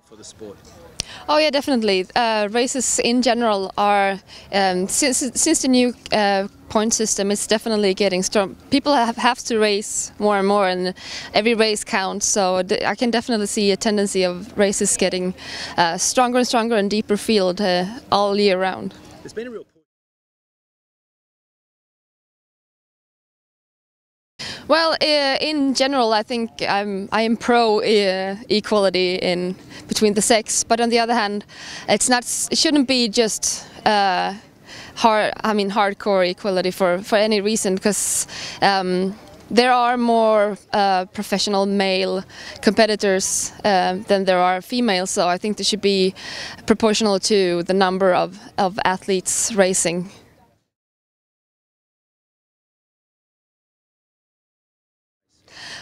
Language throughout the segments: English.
for the sport? Oh yeah, definitely. Races in general are since the new point system is definitely getting strong. People have to race more and more, and every race counts. So I can definitely see a tendency of races getting stronger and stronger and deeper field all year round. There's been a real Well, in general, I think I am pro equality in between the sex, but on the other hand, it shouldn't be just hardcore equality for any reason, because there are more professional male competitors than there are females, so I think there should be proportional to the number of athletes racing.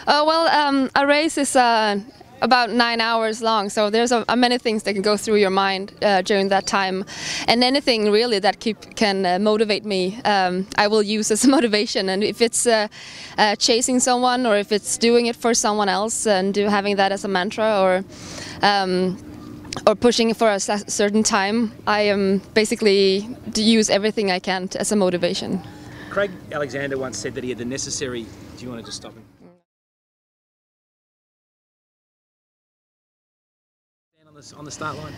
A race is about 9 hours long, so there's many things that can go through your mind during that time, and anything really that can motivate me, I will use as a motivation. And if it's chasing someone, or if it's doing it for someone else and having that as a mantra, or pushing for a certain time, I am basically to use everything I can as a motivation. Craig Alexander once said that he had the necessary. Do you want to just stop him? On the start line?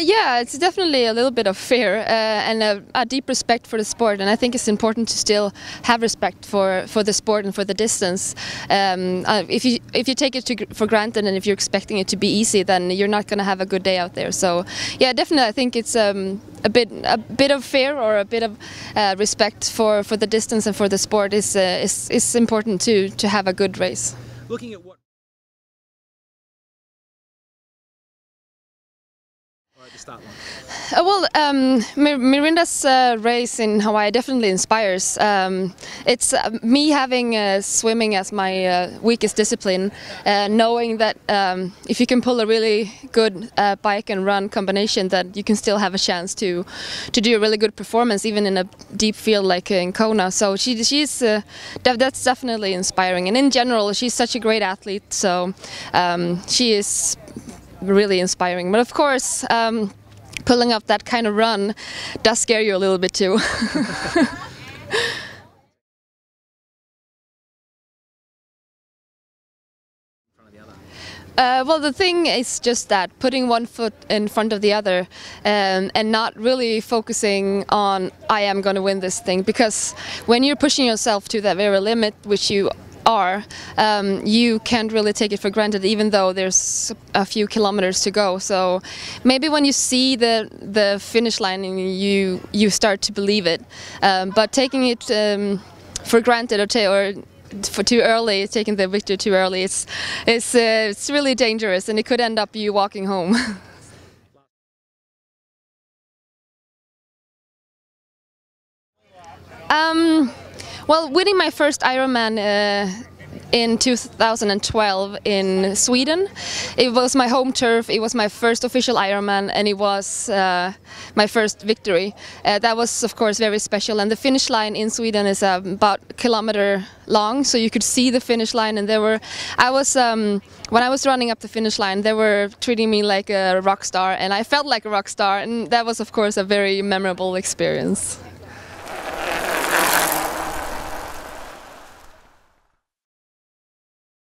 Yeah, it's definitely a little bit of fear and a deep respect for the sport, and I think it's important to still have respect for the sport and for the distance. If you take it for granted, and if you're expecting it to be easy, then you're not going to have a good day out there. So yeah, definitely I think it's a bit of fear, or a bit of respect for the distance and for the sport is important to have a good race. Looking at what at the start line? Miranda's race in Hawaii definitely inspires. It's me having swimming as my weakest discipline, knowing that if you can pull a really good bike and run combination, that you can still have a chance to do a really good performance, even in a deep field like in Kona. So that's definitely inspiring, and in general she's such a great athlete, so she is really inspiring. But of course, pulling up that kind of run does scare you a little bit too. Well, the thing is just that putting one foot in front of the other, and not really focusing on I am going to win this thing, because when you're pushing yourself to that very limit, which you are, you can't really take it for granted, even though there's a few kilometers to go. So maybe when you see the finish line, you start to believe it, but taking it for granted or for too early, taking the victory too early, it's really dangerous, and it could end up you walking home. Well, winning my first Ironman in 2012 in Sweden, it was my home turf, it was my first official Ironman, and it was my first victory. That was of course very special, and the finish line in Sweden is about a kilometer long, so you could see the finish line, and when I was running up the finish line, they were treating me like a rock star, and I felt like a rock star, and that was of course a very memorable experience.